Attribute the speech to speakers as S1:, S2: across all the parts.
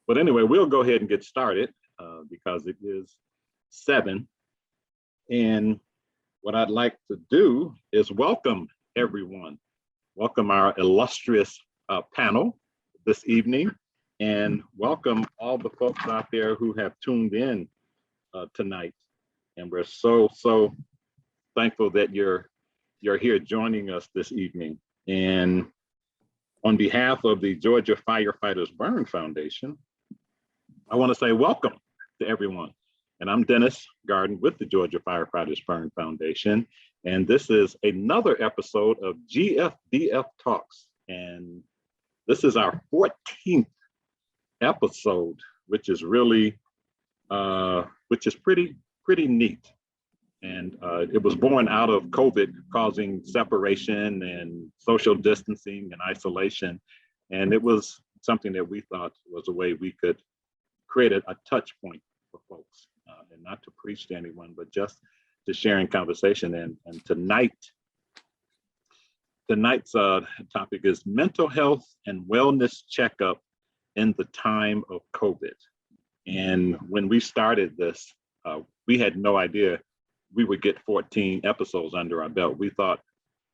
S1: But anyway, we'll go ahead and get started because it is 7. And what I'd like to do is welcome everyone. Welcome our illustrious panel this evening, and welcome all the folks out there who have tuned in tonight. And we're so thankful that you're here joining us this evening. And on behalf of the Georgia Firefighters Burn Foundation, I want to say welcome to everyone. And I'm Dennis Garden with the Georgia Firefighters Burn Foundation. And this is another episode of GFBF Talks. And this is our 14th episode, which is really, pretty neat. And it was born out of COVID causing separation and social distancing and isolation. And it was something that we thought was a way we could create a touch point for folks, and not to preach to anyone, but just to sharing conversation. And tonight's topic is mental health and wellness checkup in the time of COVID. And when we started this, we had no idea we would get 14 episodes under our belt. We thought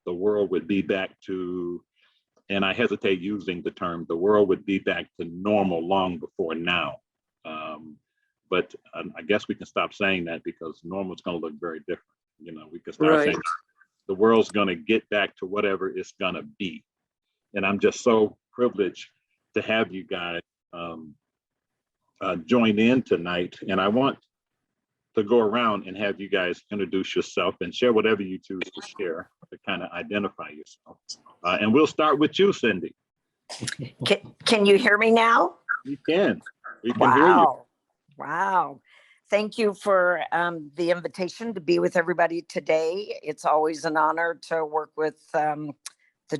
S1: the world would be back to, and I hesitate using the term, the world would be back to normal long before now. But I guess we can stop saying that because normal is going to look very different. You know, we can start saying the world's going to get back to whatever it's going to be. And I'm just so privileged to have you guys join in tonight. And I want to go around and have you guys introduce yourself and share whatever you choose to share to kind of identify yourself. And we'll start with you, Cindy.
S2: Can you hear me now?
S1: We can hear you.
S2: Wow. Thank you for the invitation to be with everybody today. It's always an honor to work with the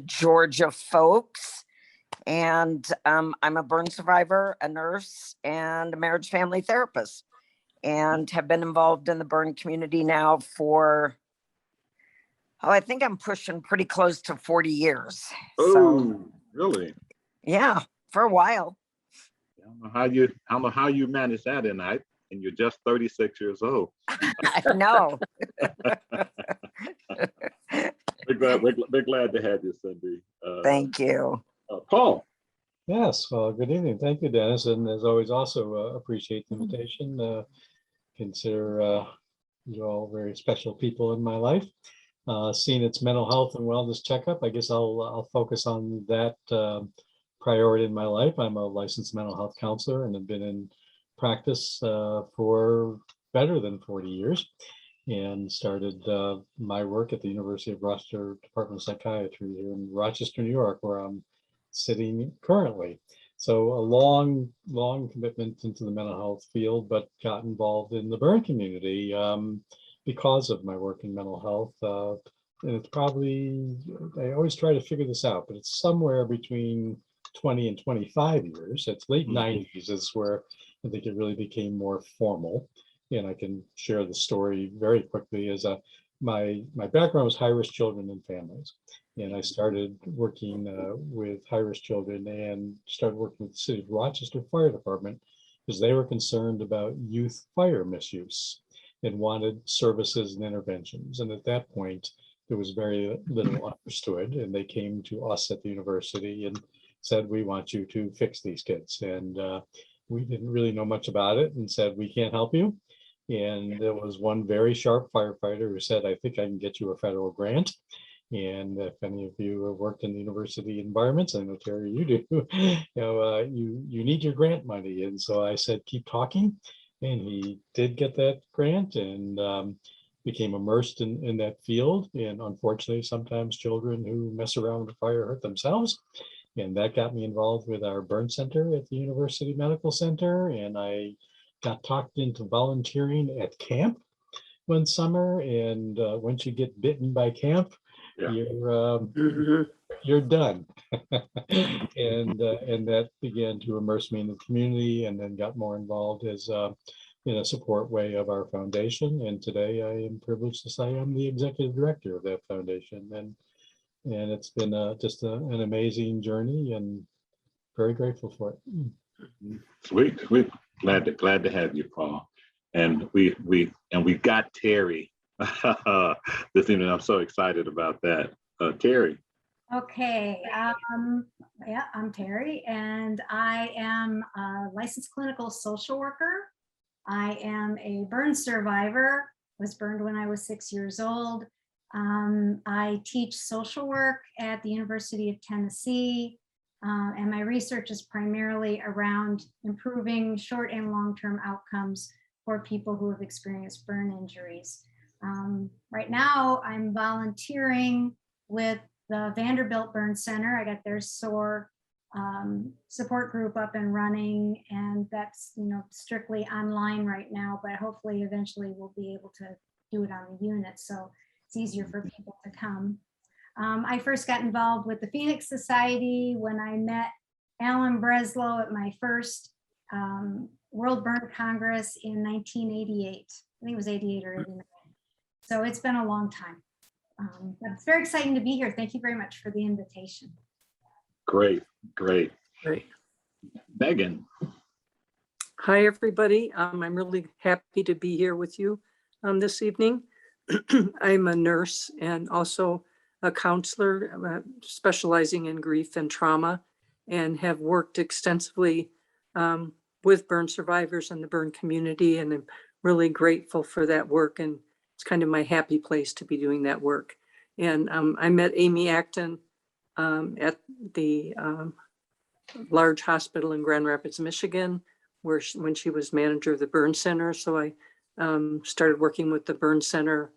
S2: Georgia folks. And I'm a burn survivor, a nurse, and a marriage family therapist, and have been involved in the burn community now for, I think I'm pushing pretty close to 40 years.
S1: Oh, really?
S2: Yeah, for a while.
S1: I don't know how you manage that and you're just 36 years old.
S2: I know.
S1: We're glad to have you, Cindy.
S2: Thank you.
S1: Paul.
S3: Yes, well, good evening. Thank you, Dennis. And as always, also appreciate the invitation. Consider you all very special people in my life. Seeing its mental health and wellness checkup, I guess I'll focus on that priority in my life. I'm a licensed mental health counselor and have been in practice for better than 40 years, and started my work at the University of Rochester Department of Psychiatry here in Rochester, New York, where I'm sitting currently. So a long commitment into the mental health field, but got involved in the burn community because of my work in mental health. And it's probably, I always try to figure this out, but it's somewhere between 20 and 25 years. It's late 90s is where I think it really became more formal. And I can share the story very quickly. As my background was high-risk children and families. And I started working with high-risk children and started working with the City of Rochester Fire Department because they were concerned about youth fire misuse and wanted services and interventions. And at that point, there was very little understood. And they came to us at the university and said, we want you to fix these kids. And we didn't really know much about it and said, we can't help you. And there was one very sharp firefighter who said, I think I can get you a federal grant. And if any of you have worked in the university environments, I know, Terry, you do, you need your grant money. And so I said, keep talking. And he did get that grant and became immersed in that field. And unfortunately, sometimes children who mess around with fire hurt themselves. And that got me involved with our burn center at the University Medical Center. And I got talked into volunteering at camp one summer. And once you get bitten by camp, you're done. and that began to immerse me in the community, and then got more involved as in a support way of our foundation. And today I am privileged to say I'm the executive director of that foundation. And it's been just an amazing journey, and very grateful for it.
S1: Sweet, sweet. Glad to have you, Paul. And we got Terry this evening. I'm so excited about that. Terry.
S4: Okay, yeah, I'm Terry, and I am a licensed clinical social worker. I am a burn survivor, was burned when I was 6 years old. I teach social work at the University of Tennessee, and my research is primarily around improving short and long-term outcomes for people who have experienced burn injuries. Right now, I'm volunteering with the Vanderbilt Burn Center. I got their SOAR support group up and running, and that's strictly online right now, but hopefully eventually we'll be able to do it on the unit, so it's easier for people to come. I first got involved with the Phoenix Society when I met Alan Breslow at my first World Burn Congress in 1988. I think it was 88 or 89. So it's been a long time. But it's very exciting to be here. Thank you very much for the invitation.
S1: Great.
S5: Great.
S1: Megan.
S5: Hi, everybody. I'm really happy to be here with you this evening. I'm a nurse and also a counselor specializing in grief and trauma, and have worked extensively with burn survivors in the burn community. And I'm really grateful for that work. And it's kind of my happy place to be doing that work. And I met Amy Acton at the large hospital in Grand Rapids, Michigan, when she was manager of the burn center. So I started working with the burn center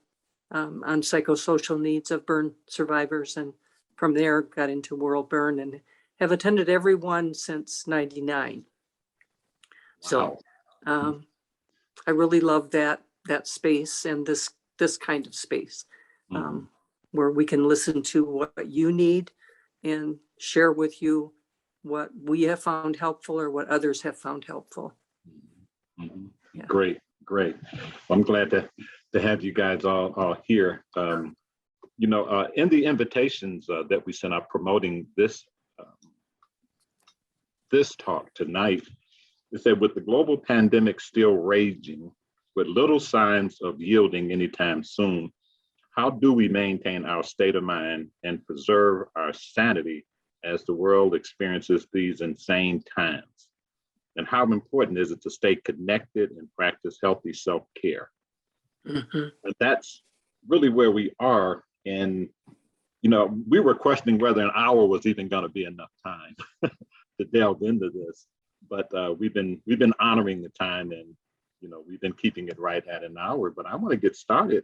S5: on psychosocial needs of burn survivors. And from there got into World Burn and have attended every one since '99. So I really love that space and this kind of space where we can listen to what you need and share with you what we have found helpful or what others have found helpful.
S1: Yeah. Great. Well, I'm glad to have you guys all here. In the invitations that we sent out promoting this talk tonight, it said, with the global pandemic still raging, with little signs of yielding anytime soon, how do we maintain our state of mind and preserve our sanity as the world experiences these insane times? And how important is it to stay connected and practice healthy self-care? And that's really where we are. And, we were questioning whether an hour was even going to be enough time to delve into this. But we've been honoring the time, and we've been keeping it right at an hour. But I want to get started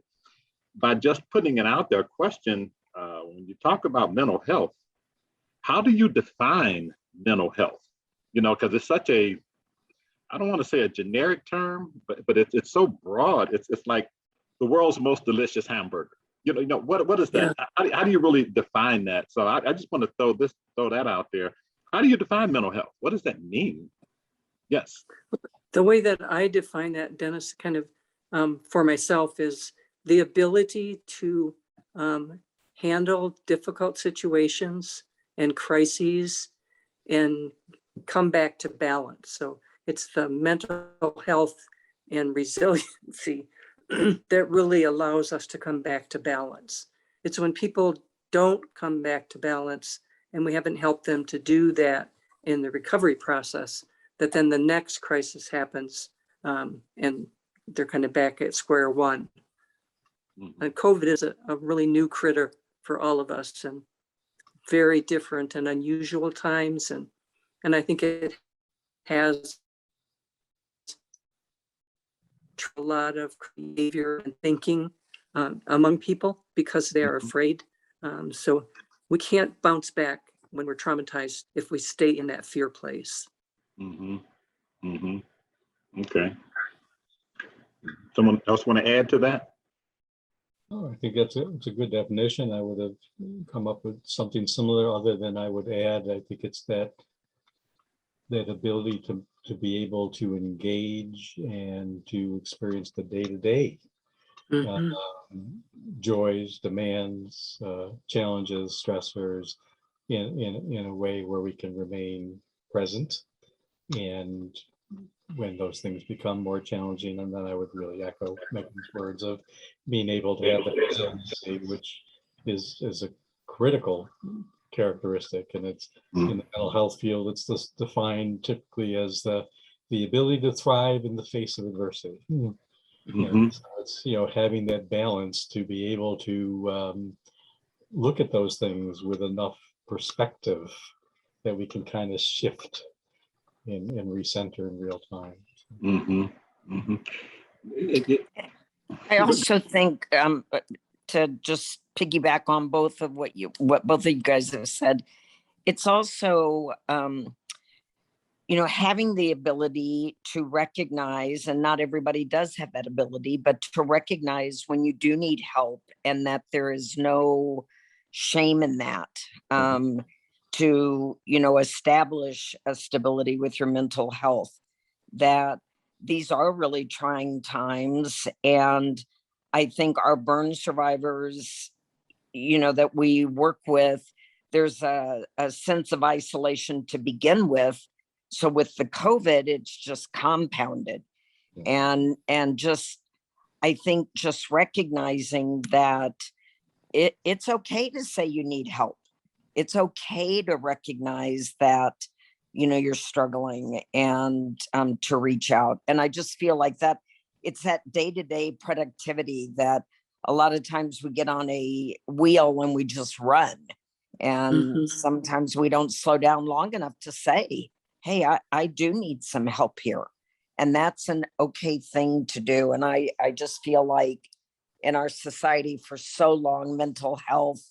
S1: by just putting it out there. Question: when you talk about mental health, how do you define mental health? Because it's such a, I don't want to say a generic term, but it's so broad. It's like the world's most delicious hamburger. What is that? Yeah. How do you really define that? So I just want to throw that out there. How do you define mental health? What does that mean? Yes.
S5: The way that I define that, Dennis, kind of for myself, is the ability to handle difficult situations and crises and come back to balance. So it's the mental health and resiliency that really allows us to come back to balance. It's when people don't come back to balance and we haven't helped them to do that in the recovery process, that then the next crisis happens and they're kind of back at square one. And COVID is a really new critter for all of us, and very different and unusual times. And I think it has a lot of behavior and thinking among people because they are afraid. So we can't bounce back when we're traumatized if we stay in that fear place.
S1: Okay. Someone else want to add to that?
S3: Oh, I think it's a good definition. I would have come up with something similar, other than I would add, I think it's that ability to be able to engage and to experience the day-to-day joys, demands, challenges, stressors in a way where we can remain present And when those things become more challenging, and then I would really echo Megan's words of being able to have that resiliency, which is a critical characteristic. And it's in the mental health field, it's just defined typically as the ability to thrive in the face of adversity. And so it's, having that balance to be able to look at those things with enough perspective that we can kind of shift and recenter in real time.
S2: I also think to just piggyback on what both of you guys have said, it's also having the ability to recognize, and not everybody does have that ability, but to recognize when you do need help, and that there is no shame in that. To establish a stability with your mental health, that these are really trying times. And I think our burn survivors, that we work with, there's a sense of isolation to begin with. So with the COVID, it's just compounded. And just, I think just recognizing that it's okay to say you need help. It's okay to recognize that, you're struggling, and to reach out. And I just feel like that it's that day-to-day productivity that a lot of times we get on a wheel when we just run. And sometimes we don't slow down long enough to say, hey, I do need some help here. And that's an okay thing to do. And I just feel like in our society for so long, mental health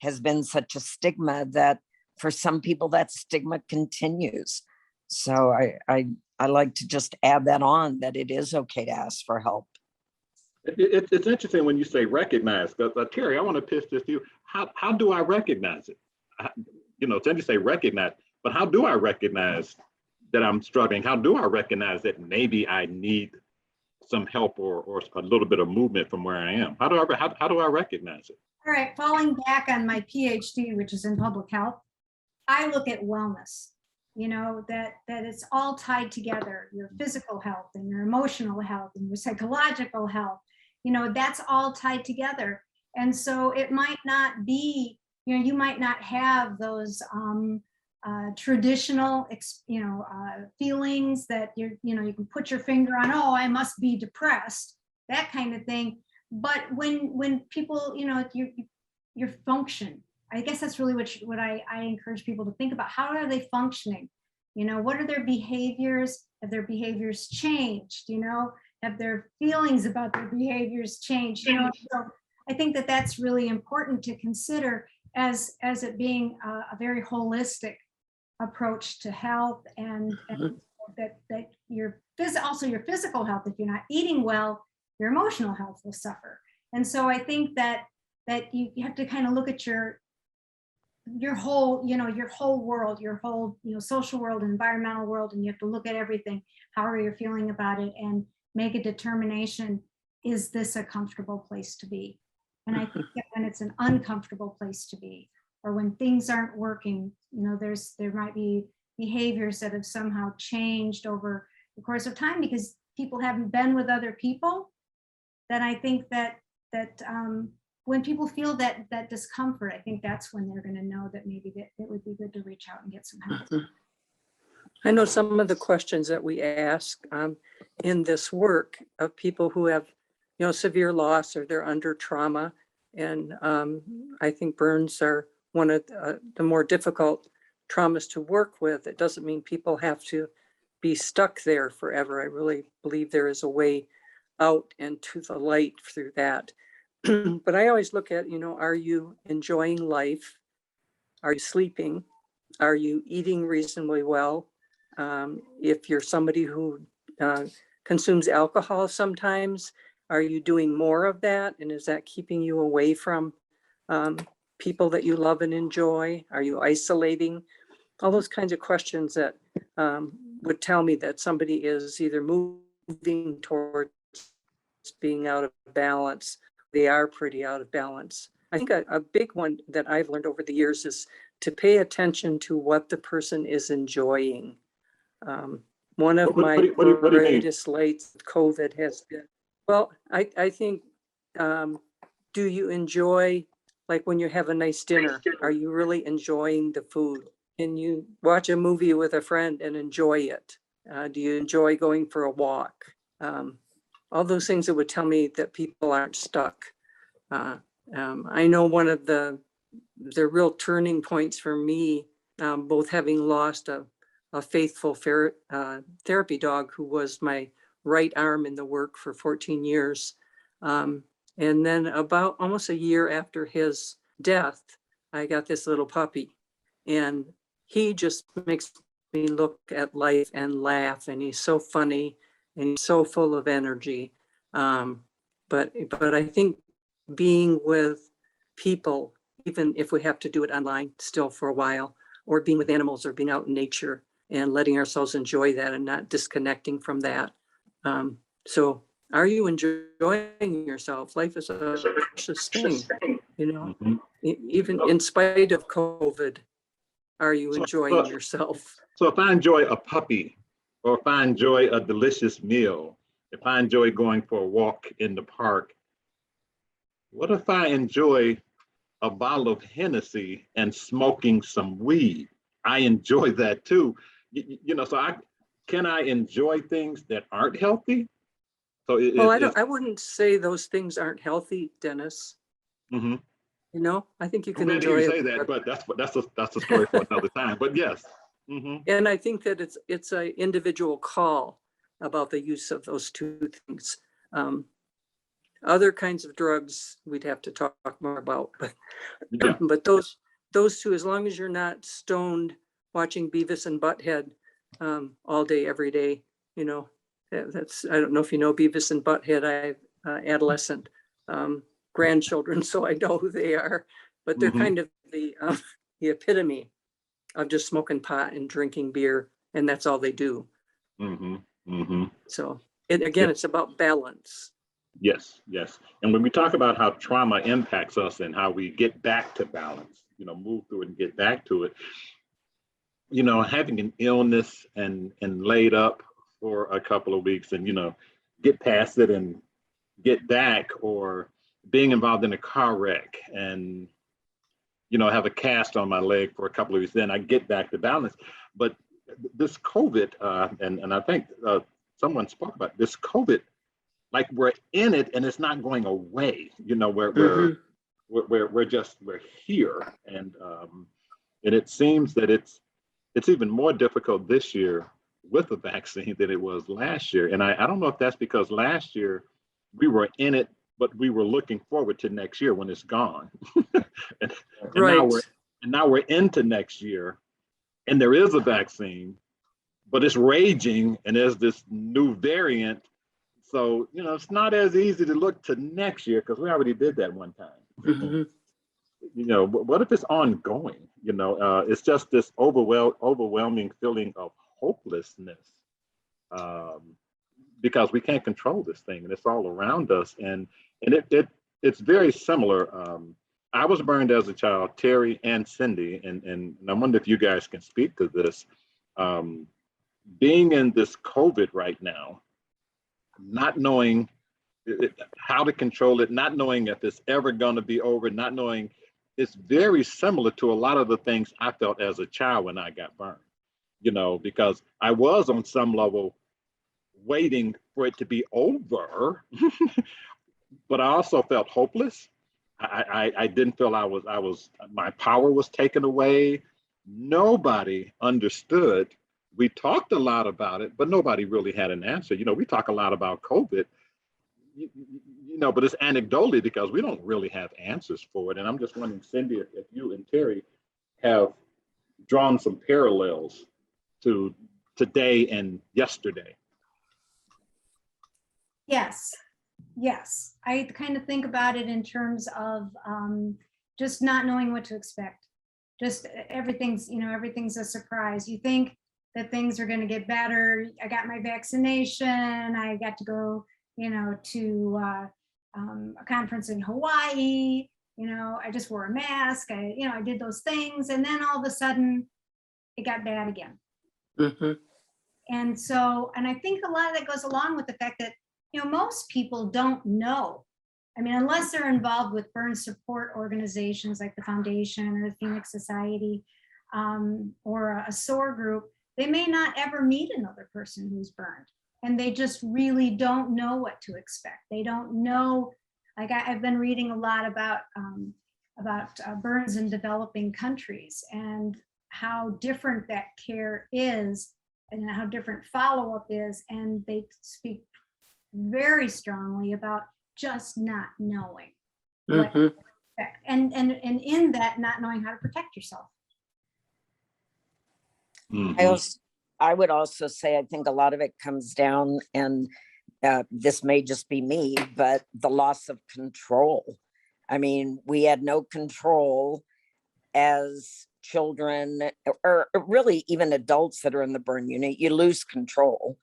S2: has been such a stigma that for some people that stigma continues. So I like to just add that on, that it is okay to ask for help.
S1: It's interesting when you say recognize, because Terry, I want to pitch this to you. How do I recognize it? It's interesting to say recognize, but how do I recognize that I'm struggling? How do I recognize that maybe I need some help or a little bit of movement from where I am? How do I recognize it?
S4: All right, falling back on my PhD, which is in public health, I look at wellness, that it's all tied together, your physical health and your emotional health and your psychological health, that's all tied together. And so it might not be, you might not have those traditional, feelings that you can put your finger on, oh, I must be depressed, that kind of thing. But when people, your function, I guess that's really what I encourage people to think about. How are they functioning? What are their behaviors? Have their behaviors changed? Have their feelings about their behaviors changed? So I think that that's really important to consider as it being a very holistic approach to health, and that also your physical health. If you're not eating well, your emotional health will suffer. And so I think that you have to kind of look at your whole, your whole world, your whole, social world, environmental world, and you have to look at everything, however you're feeling about it, and make a determination, is this a comfortable place to be? And I think that when it's an uncomfortable place to be, or when things aren't working, there might be behaviors that have somehow changed over the course of time because people haven't been with other people, then I think that when people feel that discomfort, I think that's when they're going to know that maybe that it would be good to reach out and get some help.
S5: I know some of the questions that we ask in this work of people who have, severe loss or they're under trauma. And I think burns are one of the more difficult traumas to work with. It doesn't mean people have to be stuck there forever. I really believe there is a way out and to the light through that. But I always look at, are you enjoying life? Are you sleeping? Are you eating reasonably well? If you're somebody who consumes alcohol sometimes, are you doing more of that? And is that keeping you away from people that you love and enjoy? Are you isolating? All those kinds of questions that would tell me that somebody is either moving towards being out of balance. They are pretty out of balance. I think a big one that I've learned over the years is to pay attention to what the person is enjoying. One of my
S1: what do you mean?
S5: greatest lights with COVID has been, well, I think, do you enjoy, like when you have a nice dinner, are you really enjoying the food? Can you watch a movie with a friend and enjoy it? Do you enjoy going for a walk? All those things that would tell me that people aren't stuck. I know one of the real turning points for me, both having lost a faithful therapy dog who was my right arm in the work for 14 years. And then about almost a year after his death, I got this little puppy, and he just makes me look at life and laugh, and he's so funny and he's so full of energy. But I think being with people, even if we have to do it online still for a while, or being with animals or being out in nature and letting ourselves enjoy that and not disconnecting from that. So are you enjoying yourself? Life is a precious thing, you know,
S1: Mhm.
S5: even in spite of COVID, are you enjoying yourself?
S1: So if I enjoy a puppy, or if I enjoy a delicious meal, if I enjoy going for a walk in the park, what if I enjoy a bottle of Hennessy and smoking some weed? I enjoy that too. You know, so can I enjoy things that aren't healthy? So
S5: Well, I wouldn't say those things aren't healthy, Dennis.
S1: Mhm.
S5: You know, I think you
S1: I'm
S5: can
S1: glad to hear
S5: enjoy
S1: you say that, but that's a story for another time. But yes. Mhm.
S5: And I think that it's an individual call about the use of those two things. Other kinds of drugs we'd have to talk more about, but
S1: Yeah.
S5: but those two, as long as you're not stoned watching Beavis and Butthead all day, every day, you know, that's, I don't know if you know Beavis and Butthead. I have adolescent grandchildren, so I know who they are, but they're
S1: Mhm.
S5: kind of the epitome of just smoking pot and drinking beer, and that's all they do.
S1: Mhm. Mhm.
S5: So again, it's about balance.
S1: Yes, yes. And when we talk about how trauma impacts us and how we get back to balance, you know, move through it and get back to it, you know, having an illness and laid up for a couple of weeks and, you know, get past it and get back, or being involved in a car wreck and, you know, have a cast on my leg for a couple of weeks, then I get back to balance. But this COVID, and I think someone spoke about this COVID, like we're in it and it's not going away. You know, we're here, and it seems that it's even more difficult this year with the vaccine than it was last year. And I don't know if that's because last year we were in it, but we were looking forward to next year when it's gone. and, and now
S5: Right.
S1: we're into next year, and there is a vaccine, but it's raging, and there's this new variant. So, you know, it's not as easy to look to next year because we already did that one time.
S5: Mhm.
S1: You know, what if it's ongoing? You know, it's just this overwhelming feeling of hopelessness, um, because we can't control this thing, and it's all around us, and it's very similar. I was burned as a child, Terry and Cindy, and I wonder if you guys can speak to this. Um, Being in this COVID right now, not knowing how to control it, not knowing if it's ever going to be over, not knowing, it's very similar to a lot of the things I felt as a child when I got burned, you know, because I was on some level waiting for it to be over, but I also felt hopeless. I didn't feel my power was taken away. Nobody understood. We talked a lot about it, but nobody really had an answer. You know, we talk a lot about COVID, you know, but it's anecdotally because we don't really have answers for it. And I'm just wondering, Cindy, if you and Terry have drawn some parallels to today and yesterday.
S4: Yes, yes. I kind of think about it in terms of just not knowing what to expect. Just everything's a surprise. You think that things are going to get better. I got my vaccination. I got to go, to a conference in Hawaii. I just wore a mask. I did those things, and then all of a sudden, it got bad again.
S5: Mhm.
S4: And so, and I think a lot of that goes along with the fact that, most people don't know. I mean, unless they're involved with burn support organizations like the Foundation or the Phoenix Society, or a SOAR group, they may not ever meet another person who's burned. And they just really don't know what to expect. They don't know, like I've been reading a lot about burns in developing countries and how different that care is and how different follow-up is. And they speak very strongly about just not knowing what to expect. And in that, not knowing how to protect yourself.
S2: I would also say, I think a lot of it comes down, and this may just be me, but the loss of control. I mean, we had no control as children, or really even adults that are in the burn unit. You lose control.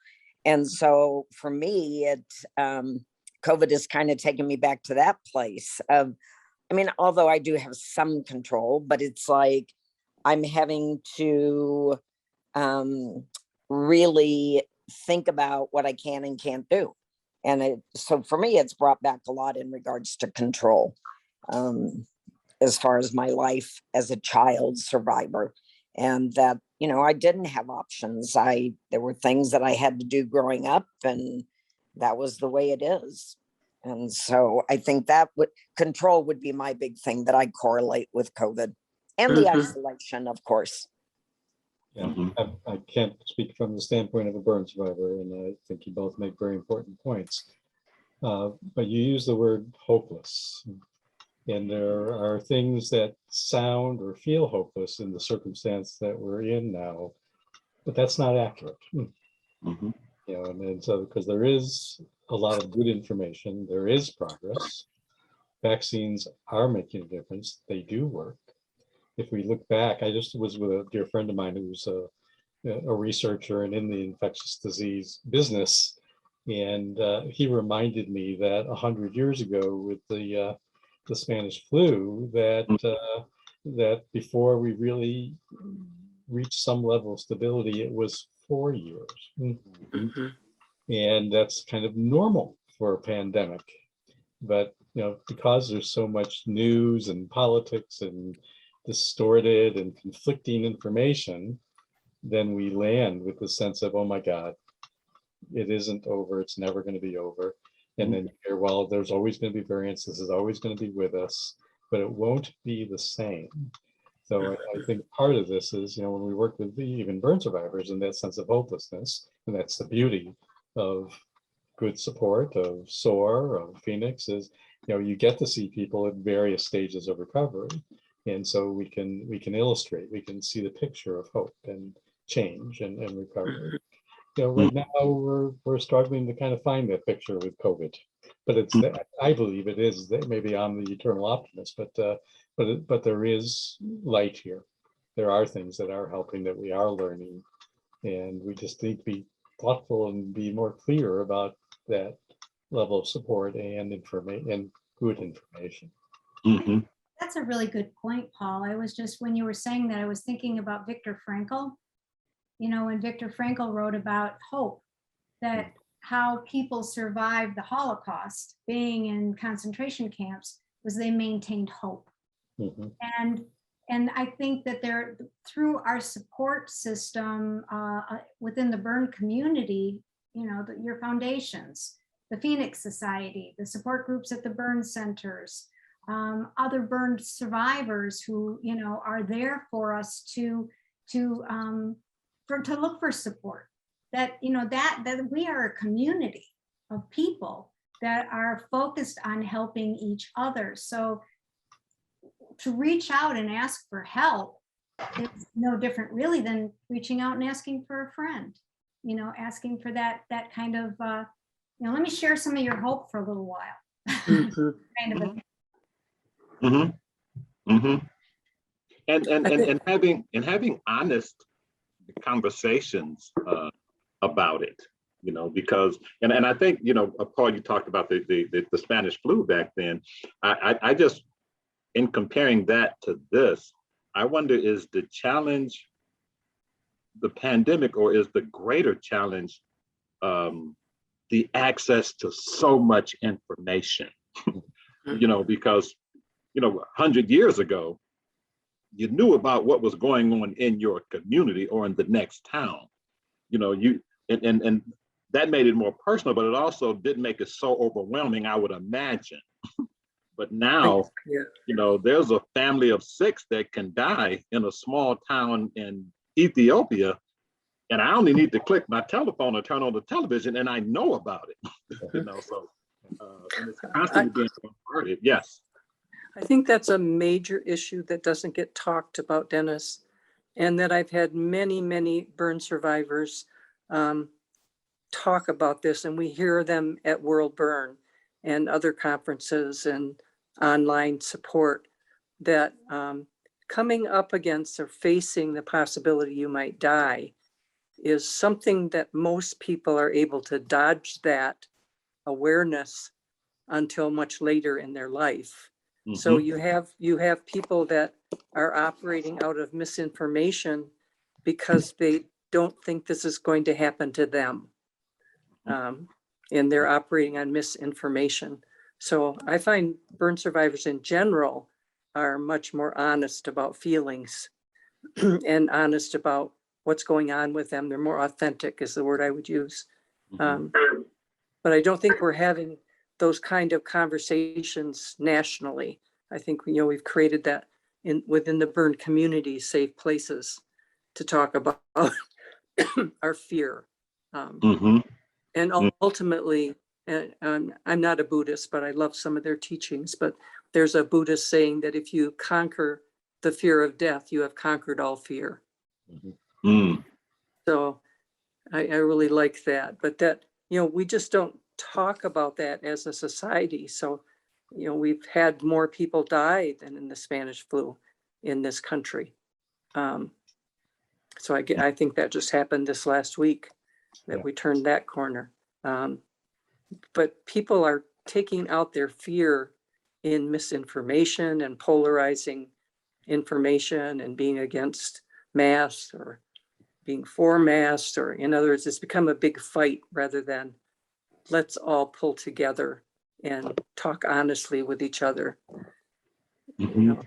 S2: And so for me, COVID has kind of taken me back to that place of, I mean, although I do have some control, but it's like I'm having to really think about what I can and can't do. And so for me, it's brought back a lot in regards to control, as far as my life as a child survivor. And that, I didn't have options. There were things that I had to do growing up, and that was the way it is. And so I think that control would be my big thing that I correlate with COVID, and the isolation, of course.
S3: Yeah, I can't speak from the standpoint of a burn survivor, and I think you both make very important points. But you use the word hopeless, and there are things that sound or feel hopeless in the circumstance that we're in now, but that's not accurate. And so because there is a lot of good information, there is progress. Vaccines are making a difference. They do work. If we look back, I just was with a dear friend of mine who's a researcher and in the infectious disease business. And he reminded me that 100 years ago with the Spanish flu, that before we really reached some level of stability, it was 4 years. And that's kind of normal for a pandemic. But, because there's so much news and politics and distorted and conflicting information, then we land with the sense of, oh my God, it isn't over. It's never going to be over. And then you hear, well, there's always going to be variants. This is always going to be with us, but it won't be the same. So I think part of this is, when we work with even burn survivors and that sense of hopelessness, and that's the beauty of good support, of SOAR, of Phoenix, is, you get to see people at various stages of recovery. And so we can illustrate, we can see the picture of hope and change and recovery. Right now we're struggling to kind of find that picture with COVID, but I believe it is that maybe I'm the eternal optimist, but there is light here. There are things that are helping, that we are learning, and we just need to be thoughtful and be more clear about that level of support and information and good information.
S4: That's a really good point, Paul. I was just, when you were saying that, I was thinking about Viktor Frankl. When Viktor Frankl wrote about hope, that how people survived the Holocaust, being in concentration camps, was they maintained hope. And I think that through our support system within the burn community, your foundations, the Phoenix Society, the support groups at the burn centers, other burn survivors who are there for us to look for support, that that we are a community of people that are focused on helping each other. So to reach out and ask for help is no different really than reaching out and asking for a friend, asking for that kind of let me share some of your hope for a little while. Kind of a
S1: And having honest conversations about it, because and I think Paul, you talked about the Spanish flu back then. I just, in comparing that to this, I wonder, is the challenge the pandemic, or is the greater challenge the access to so much information? Because 100 years ago, you knew about what was going on in your community or in the next town. And that made it more personal, but it also didn't make it so overwhelming, I would imagine. But now, there's a family of 6 that can die in a small town in Ethiopia, and I only need to click my telephone or turn on the television, and I know about it. And it's constantly being bombarded. Yes.
S5: I think that's a major issue that doesn't get talked about, Dennis, and that I've had many, many burn survivors talk about this, and we hear them at World Burn and other conferences and online support, that coming up against or facing the possibility you might die is something that most people are able to dodge that awareness until much later in their life. Mm-hmm. So you have people that are operating out of misinformation because they don't think this is going to happen to them. And they're operating on misinformation. So I find burn survivors in general are much more honest about feelings and honest about what's going on with them. They're more authentic is the word I would use. But I don't think we're having those kind of conversations nationally. I think, we've created that within the burn community, safe places to talk about our fear. And ultimately, I'm not a Buddhist, but I love some of their teachings. But there's a Buddhist saying that if you conquer the fear of death, you have conquered all fear. So I really like that. But that, we just don't talk about that as a society. So, we've had more people die than in the Spanish flu in this country. So I think that just happened this last week that we turned that corner. But people are taking out their fear in misinformation and polarizing information and being against masks or being for masks, or in other words, it's become a big fight rather than let's all pull together and talk honestly with each other.
S2: And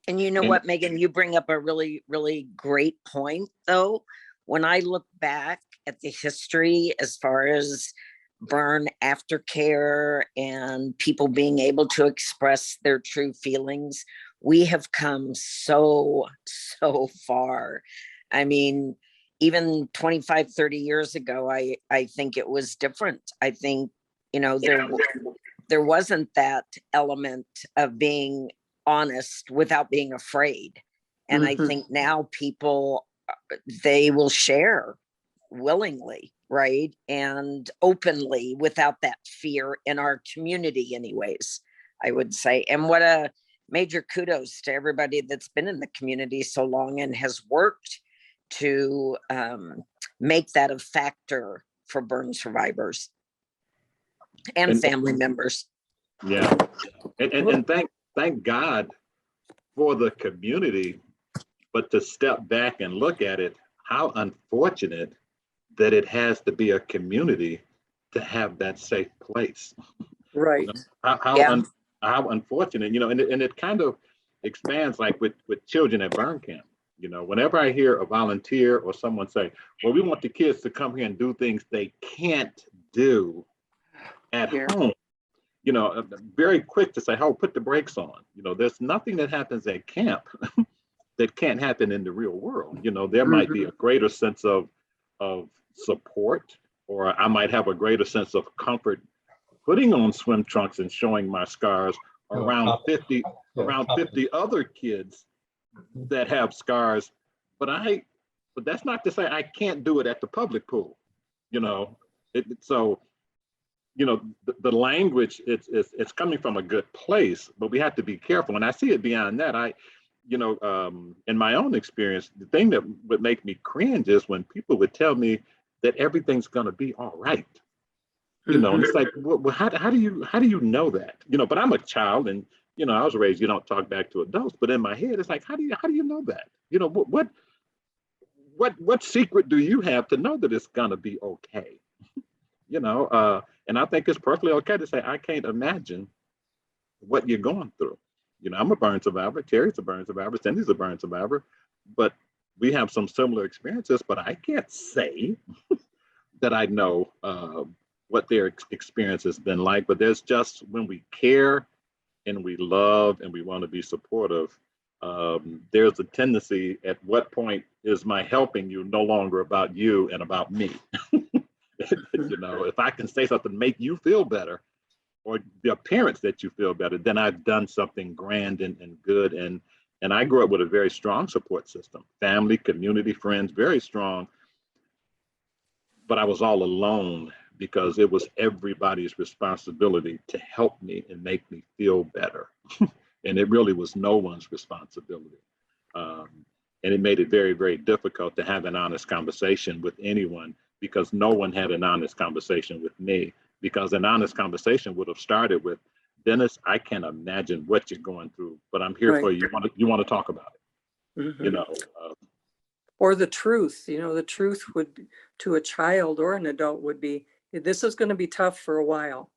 S2: you know what, Megan, you bring up a really, really great point, though. When I look back at the history as far as burn aftercare and people being able to express their true feelings, we have come so far. I mean, even 25, 30 years ago, I think it was different. I think, there wasn't that element of being honest without being afraid. And I think now people, they will share willingly, right? And openly without that fear in our community anyways, I would say. And what a major kudos to everybody that's been in the community so long and has worked to make that a factor for burn survivors and family members.
S1: Yeah. And thank God for the community, but to step back and look at it, how unfortunate that it has to be a community to have that safe place.
S5: Right.
S1: How unfortunate, and it kind of expands like with children at burn camp. Whenever I hear a volunteer or someone say, well, we want the kids to come here and do things they can't do at home, very quick to say, oh, put the brakes on. There's nothing that happens at camp that can't happen in the real world. There might be a greater sense of support, or I might have a greater sense of comfort putting on swim trunks and showing my scars around 50 other kids that have scars. But that's not to say I can't do it at the public pool. The language, it's coming from a good place, but we have to be careful. And I see it beyond that. In my own experience, the thing that would make me cringe is when people would tell me that everything's going to be all right. And it's like, well, how do you know that? But I'm a child, and I was raised, you don't talk back to adults. But in my head, it's like, how do you know that? what secret do you have to know that it's gonna be okay? And I think it's perfectly okay to say, I can't imagine what you're going through. I'm a burn survivor, Terry's a burn survivor, Cindy's a burn survivor, but we have some similar experiences, but I can't say that I know what their experience has been like. But there's just, when we care and we love and we want to be supportive, there's a tendency, at what point is my helping you no longer about you and about me? If I can say something to make you feel better, or the appearance that you feel better, then I've done something grand and good. And I grew up with a very strong support system, family, community, friends, very strong. But I was all alone because it was everybody's responsibility to help me and make me feel better. And it really was no one's responsibility. And it made it very, very difficult to have an honest conversation with anyone, because no one had an honest conversation with me. Because an honest conversation would have started with, Dennis, I can't imagine what you're going through, but I'm here for you. You want to talk about it,
S5: Mhm. Or the truth, the truth would be, to a child or an adult, would be, this is going to be tough for a while.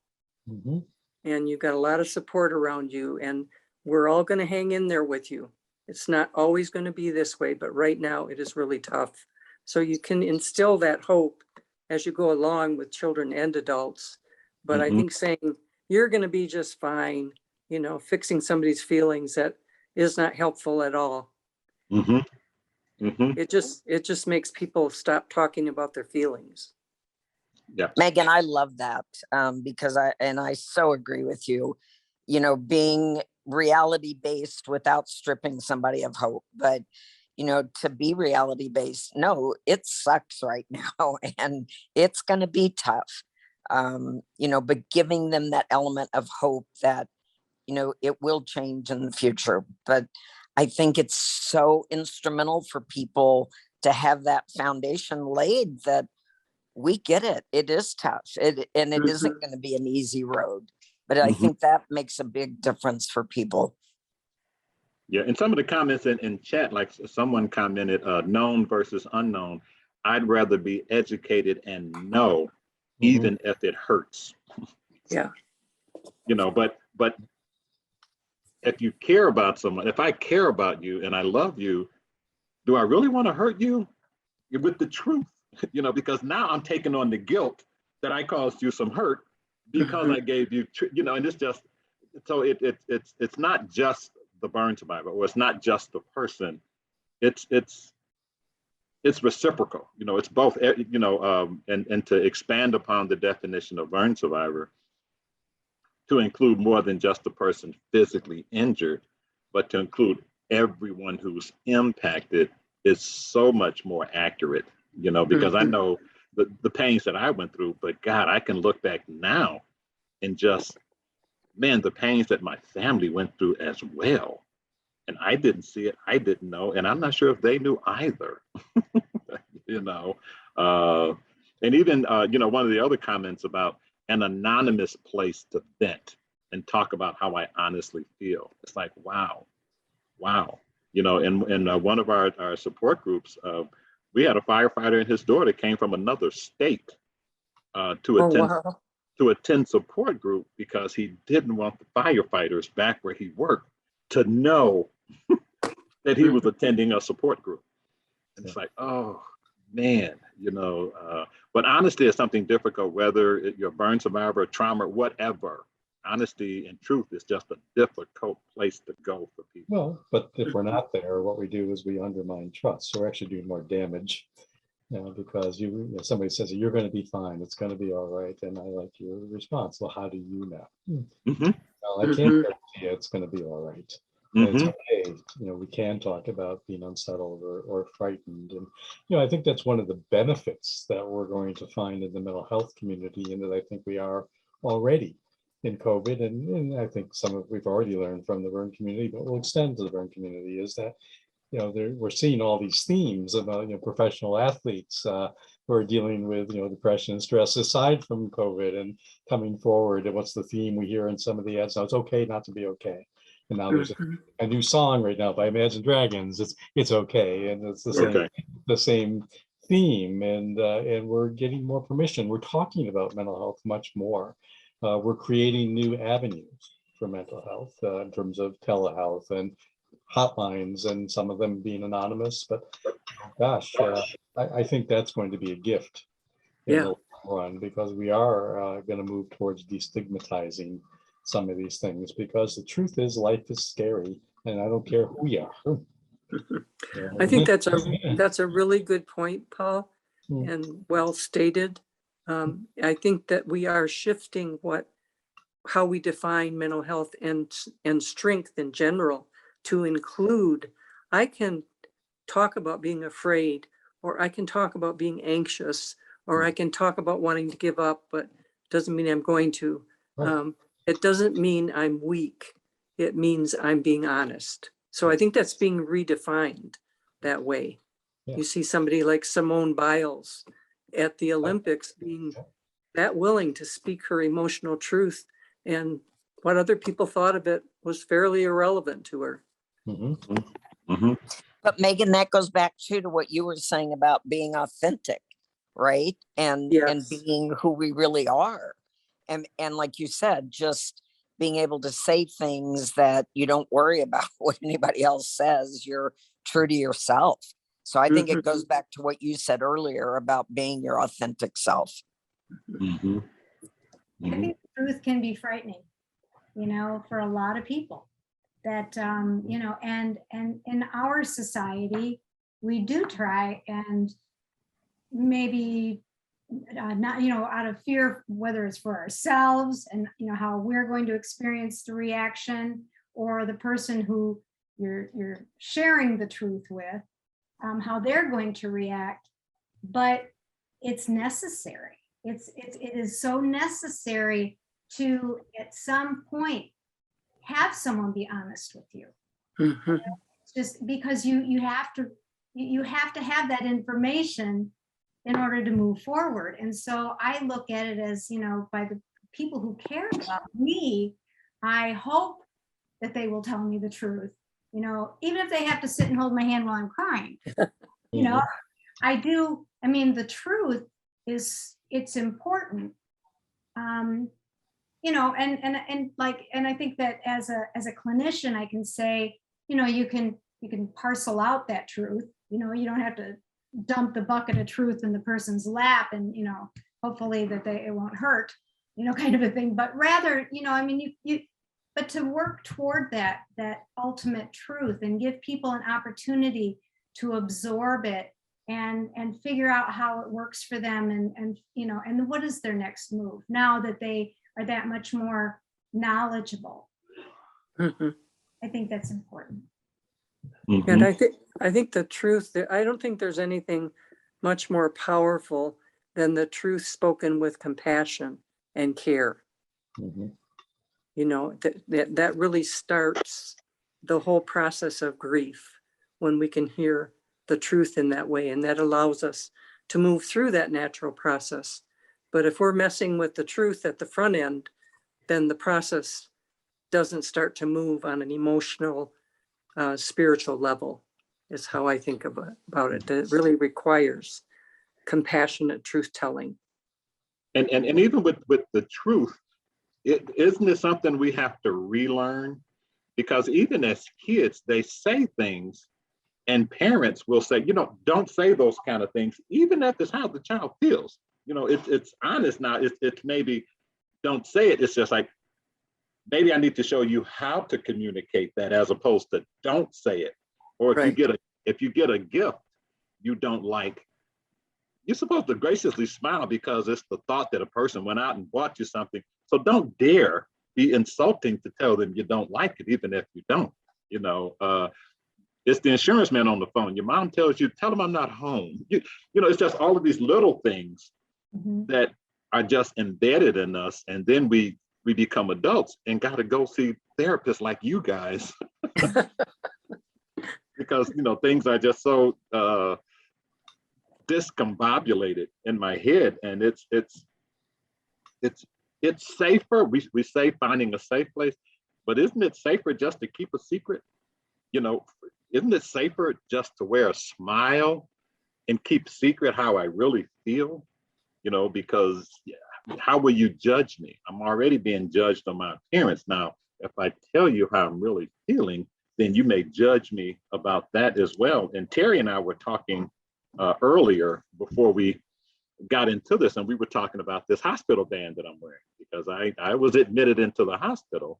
S3: Mm-hmm.
S5: And you've got a lot of support around you, and we're all going to hang in there with you. It's not always going to be this way, but right now it is really tough. So you can instill that hope as you go along with children and adults. But I think saying you're going to be just fine, fixing somebody's feelings, that is not helpful at all. It just makes people stop talking about their feelings.
S1: Yeah.
S2: Megan, I love that, because I so agree with you, being reality based without stripping somebody of hope. But to be reality based, no, it sucks right now and it's going to be tough. But giving them that element of hope that, it will change in the future. But I think it's so instrumental for people to have that foundation laid, that we get it. It is tough. And it isn't going to be an easy road. But I think that makes a big difference for people.
S1: Yeah, and some of the comments in chat, like someone commented, known versus unknown. I'd rather be educated and know, even if it hurts.
S5: Yeah.
S1: But if you care about someone, if I care about you and I love you, do I really want to hurt you with the truth? Because now I'm taking on the guilt that I caused you some hurt because I gave you, and it's just, so it's not just the burn survivor, or it's not just the person. It's reciprocal. It's both. And to expand upon the definition of burn survivor, to include more than just the person physically injured, but to include everyone who's impacted, is so much more accurate. Because I know the pains that I went through, but God, I can look back now and just, man, the pains that my family went through as well. And I didn't see it, I didn't know, and I'm not sure if they knew either. And even, one of the other comments about an anonymous place to vent and talk about how I honestly feel. It's like, wow. In one of our support groups, we had a firefighter and his daughter came from another state to attend support group, because he didn't want the firefighters back where he worked to know that he was attending a support group. And it's like, oh man, but honesty is something difficult, whether you're a burn survivor, trauma, whatever. Honesty and truth is just a difficult place to go for people.
S3: Well, but if we're not there, what we do is we undermine trust. So we're actually doing more damage. Because somebody says you're going to be fine, it's going to be all right, and I like your response. Well, how do you know? Well, I can't guarantee you it's going to be all right. And it's okay. We can talk about being unsettled or frightened, and I think that's one of the benefits that we're going to find in the mental health community, and that I think we are already in COVID, and I think we've already learned from the burn community, but we'll extend to the burn community, is that we're seeing all these themes about professional athletes who are dealing with depression and stress aside from COVID and coming forward. And what's the theme we hear in some of the ads? Now, it's okay not to be okay. And now there's
S5: Mhm.
S3: a new song right now by Imagine Dragons. It's okay, and it's
S1: Okay.
S3: the same theme, and we're getting more permission. We're talking about mental health much more. We're creating new avenues for mental health in terms of telehealth and hotlines, and some of them being anonymous. But gosh, I think that's going to be a gift in
S5: Yeah.
S3: the long run, because we are going to move towards destigmatizing some of these things, because the truth is life is scary, and I don't care who you are.
S5: I think that's a really good point, Paul,
S3: Mm.
S5: and well stated. I think that we are shifting how we define mental health and strength in general to include. I can talk about being afraid, or I can talk about being anxious, or I can talk about wanting to give up, but doesn't mean I'm going to.
S3: Right.
S5: It doesn't mean I'm weak. It means I'm being honest. So I think that's being redefined that way.
S3: Yeah.
S5: You see somebody like Simone Biles at the Olympics being that willing to speak her emotional truth, and what other people thought of it was fairly irrelevant to her.
S3: Mhm.
S1: Mhm.
S2: But Megan, that goes back to what you were saying about being authentic, right? And
S5: Yes.
S2: being who we really are. And like you said, just being able to say things that you don't worry about what anybody else says. You're true to yourself. So I think it goes back to what you said earlier about being your authentic self.
S1: Mhm.
S4: I
S1: Mhm.
S4: think the truth can be frightening, for a lot of people. That and in our society, we do try and maybe not, out of fear, whether it's for ourselves and how we're going to experience the reaction, or the person who you're sharing the truth with, how they're going to react. But it's necessary. It is so necessary to, at some point, have someone be honest with you.
S5: Mhm.
S4: Just because you have to have that information in order to move forward. And so I look at it as, by the people who care about me, I hope that they will tell me the truth, even if they have to sit and hold my hand while I'm crying.
S3: Mhm.
S4: I do. I mean, the truth it's important. And I think that as a clinician, I can say, you can parcel out that truth. You don't have to dump the bucket of truth in the person's lap, and hopefully that it won't hurt, kind of a thing. But rather, I mean, but to work toward that ultimate truth, and give people an opportunity to absorb it and figure out how it works for them, and what is their next move now that they are that much more knowledgeable.
S5: Mhm.
S4: I think that's important.
S5: And
S1: Mhm.
S5: I think the truth, I don't think there's anything much more powerful than the truth spoken with compassion and care.
S3: Mhm.
S5: That really starts the whole process of grief, when we can hear the truth in that way, and that allows us to move through that natural process. But if we're messing with the truth at the front end, then the process doesn't start to move on an emotional, spiritual level, is how I think about it. That it really requires compassionate truth telling.
S1: And even with the truth, isn't it something we have to relearn? Because even as kids, they say things, and parents will say, don't say those kind of things, even if it's how the child feels. It's honest now. It's maybe don't say it. It's just like, maybe I need to show you how to communicate that, as opposed to don't say it. Or if you
S5: Right.
S1: get a gift you don't like, you're supposed to graciously smile, because it's the thought that a person went out and bought you something. So don't dare be insulting to tell them you don't like it, even if you don't. It's the insurance man on the phone. Your mom tells you, tell them I'm not home. It's just all of these little things
S4: Mhm.
S1: that are just embedded in us, and then we become adults and got to go see therapists like you guys because things are just so discombobulated in my head, and it's safer. We say finding a safe place, but isn't it safer just to keep a secret? You know, isn't it safer just to wear a smile and keep secret how I really feel? You know, because how will you judge me? I'm already being judged on my appearance. Now, if I tell you how I'm really feeling, then you may judge me about that as well. And Terry and I were talking earlier before we got into this, and we were talking about this hospital band that I'm wearing, because I was admitted into the hospital.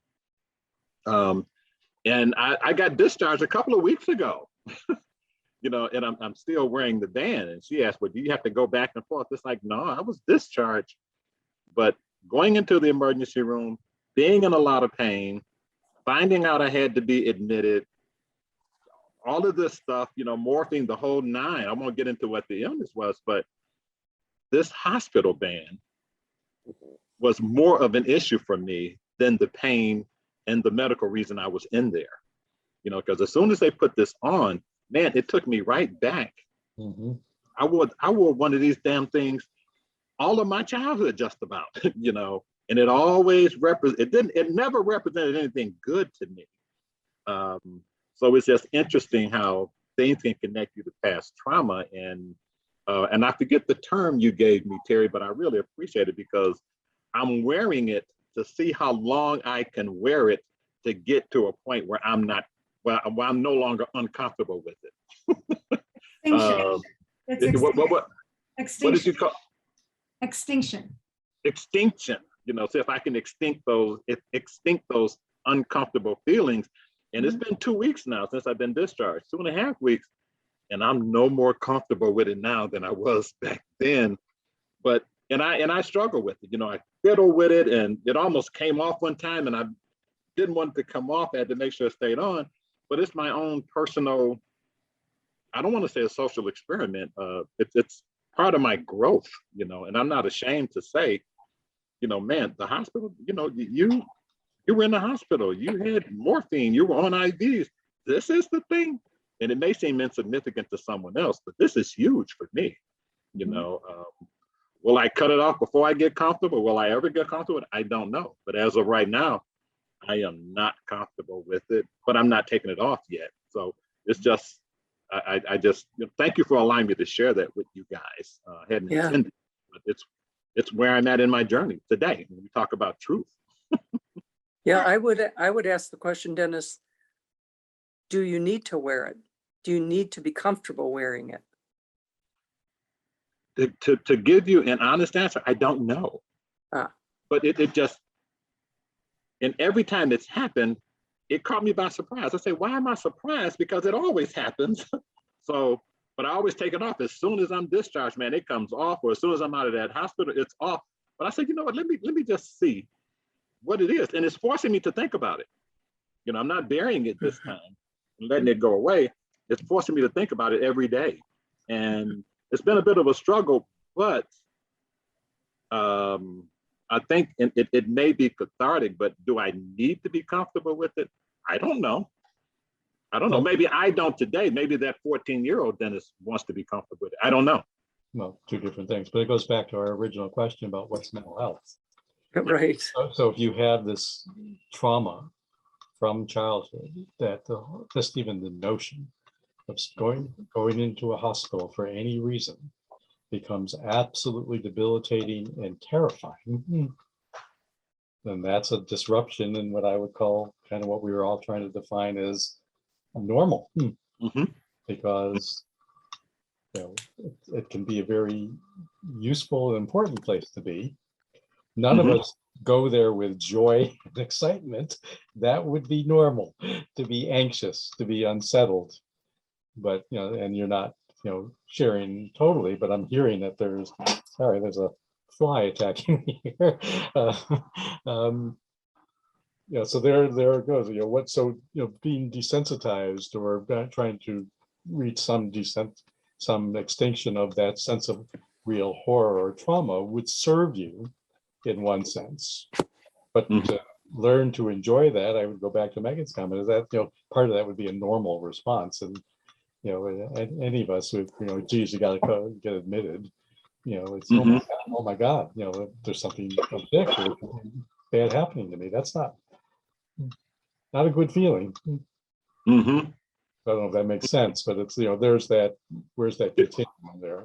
S1: And I got discharged a couple of weeks ago, you know, and I'm still wearing the band. And she asked, well, do you have to go back and forth? It's like, no, I was discharged. But going into the emergency room, being in a lot of pain, finding out I had to be admitted, all of this stuff, you know, morphine, the whole nine. I won't get into what the illness was, but this hospital band was more of an issue for me than the pain and the medical reason I was in there. You know, because as soon as they put this on, man, it took me right back.
S3: Mhm.
S1: I wore one of these damn things all of my childhood, just about, you know, and it always it never represented anything good to me. So it's just interesting how things can connect you to past trauma. And I forget the term you gave me, Terry, but I really appreciate it, because I'm wearing it to see how long I can wear it to get to a point where I'm not, well, I'm no longer uncomfortable with it.
S4: Extinction. It's
S1: What
S4: extinction.
S1: did you call
S4: Extinction.
S1: extinction? You know, so if I can extinct those uncomfortable feelings. And it's been 2 weeks now since I've been discharged, 2.5 weeks, and I'm no more comfortable with it now than I was back then. But and I struggle with it. You know, I fiddle with it, and it almost came off one time, and I didn't want it to come off. I had to make sure it stayed on. But it's my own personal, I don't want to say a social experiment. It's part of my growth, you know, and I'm not ashamed to say, you know, man, the hospital, you know, you were in the hospital, you had morphine, you were on IVs. This is the thing. And it may seem insignificant to someone else, but this is huge for me. You know, will I cut it off before I get comfortable? Will I ever get comfortable? I don't know. But as of right now, I am not comfortable with it, but I'm not taking it off yet. So it's just, I just, you know, thank you for allowing me to share that with you guys. I hadn't
S5: Yeah.
S1: intended, but it's where I'm at in my journey today when we talk about truth.
S5: Yeah, I would ask the question, Dennis, do you need to wear it? Do you need to be comfortable wearing it?
S1: To give you an honest answer, I don't know. But it just, and every time it's happened, it caught me by surprise. I say, why am I surprised? Because it always happens. So, but I always take it off as soon as I'm discharged, man, it comes off, or as soon as I'm out of that hospital, it's off. But I said, you know what, let me just see what it is. And it's forcing me to think about it. You know, I'm not burying it this time and letting it go away. It's forcing me to think about it every day. And it's been a bit of a struggle, but I think it may be cathartic, but do I need to be comfortable with it? I don't know. Maybe I don't today. Maybe that 14-year-old Dennis wants to be comfortable with it. I don't know.
S3: Well, two different things, but it goes back to our original question about what's mental health.
S5: Right.
S3: So if you have this trauma from childhood, that just even the notion of going into a hospital for any reason becomes absolutely debilitating and terrifying, then that's a disruption in what I would call kind of what we were all trying to define as normal. Because you know, it can be a very useful and important place to be. None of us go there with joy and excitement. That would be normal, to be anxious, to be unsettled. But, you know, and you're not, you know, sharing totally, but I'm hearing that there's a fly attacking me here. You know, so there it goes. You know, being desensitized or trying to reach some extinction of that sense of real horror or trauma would serve you in one sense. But to learn to enjoy that, I would go back to Megan's comment, is that, you know, part of that would be a normal response. And, you know, any of us who, you know, geez, you got to get admitted, you know, it's, oh my God, you know, there's something bad happening to me. That's not, not a good feeling.
S1: Mm-hmm.
S3: I don't know if that makes sense, but it's, there's that, where's that continuum there?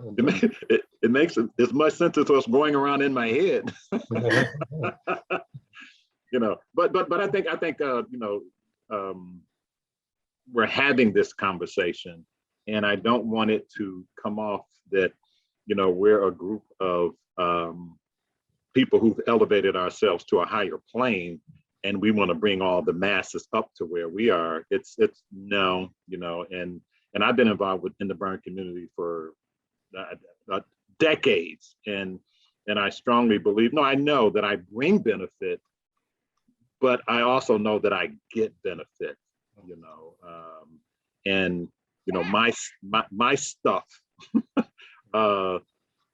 S1: It makes as much sense as what's going around in my head. But I think we're having this conversation, and I don't want it to come off that we're a group of people who've elevated ourselves to a higher plane, and we want to bring all the masses up to where we are. It's no, and I've been involved in the burn community for decades, and I strongly believe, no, I know that I bring benefit, but I also know that I get benefit, and my stuff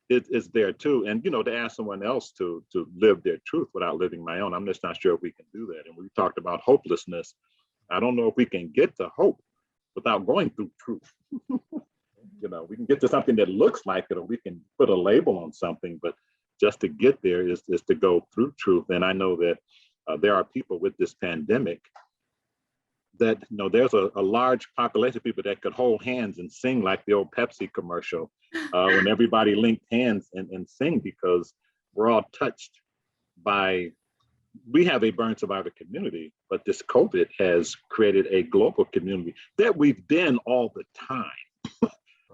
S1: is there too. And to ask someone else to live their truth without living my own, I'm just not sure if we can do that. And we talked about hopelessness. I don't know if we can get to hope without going through truth. We can get to something that looks like it, or we can put a label on something, but just to get there is to go through truth. And I know that there are people with this pandemic that there's a large population of people that could hold hands and sing like the old Pepsi commercial when everybody linked hands and sing, because we're all touched by, we have a burn survivor community, but this COVID has created a global community that we've been all the time.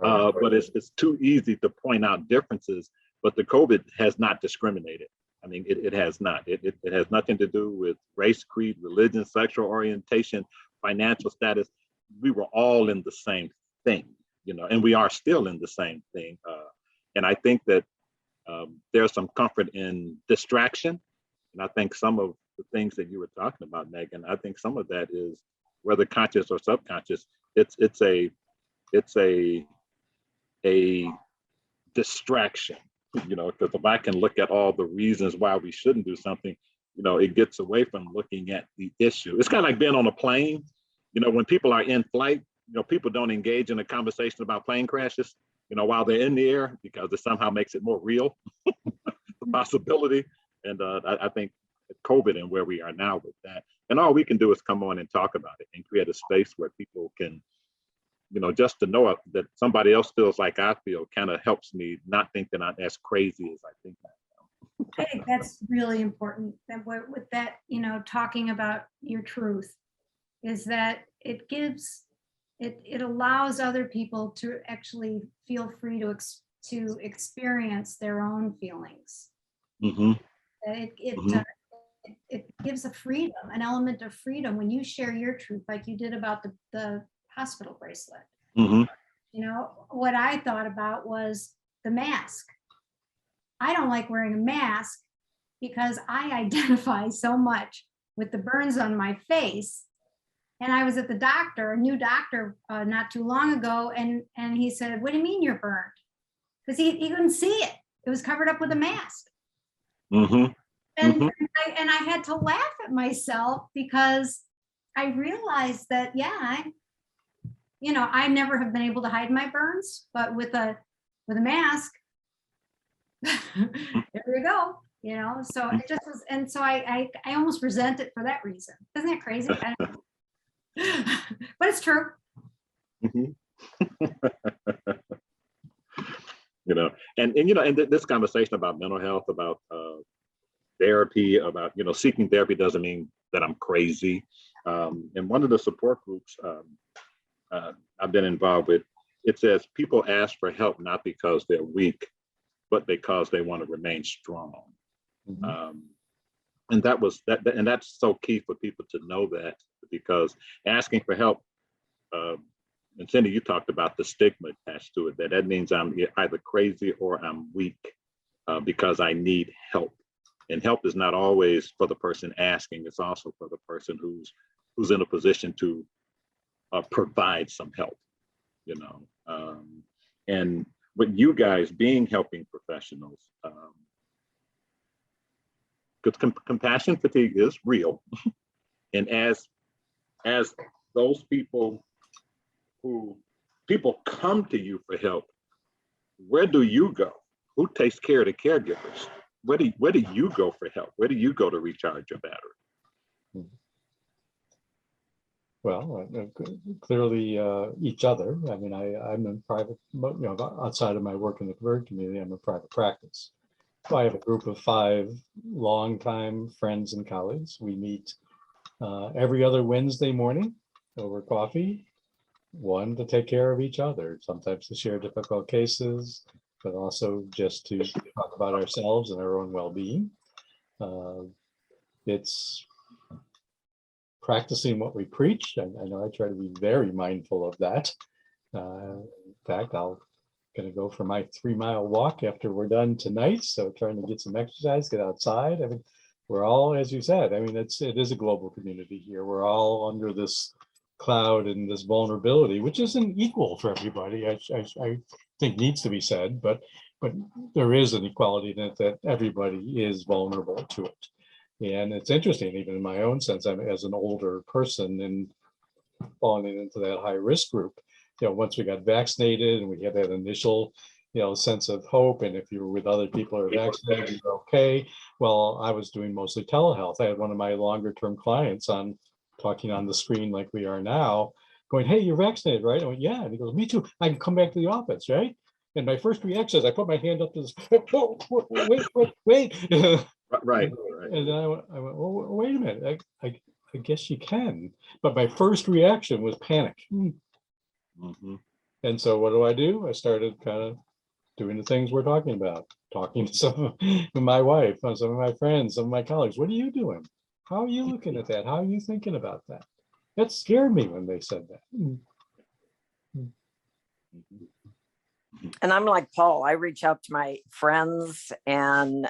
S1: But it's too easy to point out differences, but the COVID has not discriminated. I mean, it has not. It has nothing to do with race, creed, religion, sexual orientation, financial status. We were all in the same thing, and we are still in the same thing. And I think that there's some comfort in distraction. And I think some of the things that you were talking about, Megan, I think some of that is, whether conscious or subconscious, it's a distraction, because if I can look at all the reasons why we shouldn't do something, it gets away from looking at the issue. It's kind of like being on a plane. When people are in flight, people don't engage in a conversation about plane crashes, while they're in the air, because it somehow makes it more real, the possibility. And I think COVID and where we are now with that, and all we can do is come on and talk about it and create a space where people can, just to know that somebody else feels like I feel, kind of helps me not think that I'm as crazy as I think I am.
S4: I think that's really important. That with that, talking about your truth, is that it gives, it allows other people to actually feel free to experience their own feelings.
S1: Mm-hmm.
S4: It gives a freedom, an element of freedom when you share your truth, like you did about the hospital bracelet.
S1: Mm-hmm.
S4: What I thought about was the mask. I don't like wearing a mask because I identify so much with the burns on my face. And I was at the doctor, a new doctor, not too long ago, and he said, "What do you mean you're burned?" Because he couldn't see it. It was covered up with a mask.
S1: Mm-hmm.
S4: And,
S1: Mm-hmm.
S4: I had to laugh at myself, because I realized that, I never have been able to hide my burns, but with a mask, there you go. So it just was, and so I almost resent it for that reason. Isn't that crazy? But it's true.
S1: Mm-hmm. And this conversation about mental health, about therapy, about seeking therapy doesn't mean that I'm crazy. And one of the support groups I've been involved with, it says people ask for help not because they're weak, but because they want to remain strong. Mm-hmm. And that's so key for people to know that, because asking for help, and Cindy, you talked about the stigma attached to it, that means I'm either crazy or I'm weak because I need help. And help is not always for the person asking, it's also for the person who's in a position to provide some help, and with you guys being helping professionals, because compassion fatigue is real. And as those people come to you for help, where do you go? Who takes care of the caregivers? Where do you go for help? Where do you go to recharge your battery?
S3: Well, clearly each other. I mean, I'm in private, outside of my work in the convert community, I'm in private practice. So I have a group of 5 longtime friends and colleagues. We meet every other Wednesday morning over coffee, one to take care of each other, sometimes to share difficult cases, but also just to talk about ourselves and our own well-being. It's practicing what we preach. I know I try to be very mindful of that. In fact, I'll gonna go for my 3-mile walk after we're done tonight. So trying to get some exercise, get outside. I mean, we're all, as you said, I mean, it is a global community here. We're all under this cloud and this vulnerability, which isn't equal for everybody. I think needs to be said, but there is an equality in it that everybody is vulnerable to it. And it's interesting, even in my own sense, I'm as an older person and falling into that high risk group. Once we got vaccinated and we had that initial, sense of hope, and if you were with other people who are vaccinated, you're okay. Well, I was doing mostly telehealth. I had one of my longer term clients on talking on the screen like we are now, going, "Hey, you're vaccinated, right?" I went, "Yeah." And he goes, "Me too. I can come back to the office, right?" And my first reaction is I put my hand up to this, "Oh, wait.
S1: Right.
S3: And then I went, "Well, wait a minute. I guess you can." But my first reaction was panic.
S1: Mm-hmm.
S3: And so what do? I started kind of doing the things we're talking about, talking to some of my wife, some of my friends, some of my colleagues. What are you doing? How are you looking at that? How are you thinking about that? That scared me when they said that.
S2: And I'm like Paul, I reach out to my friends and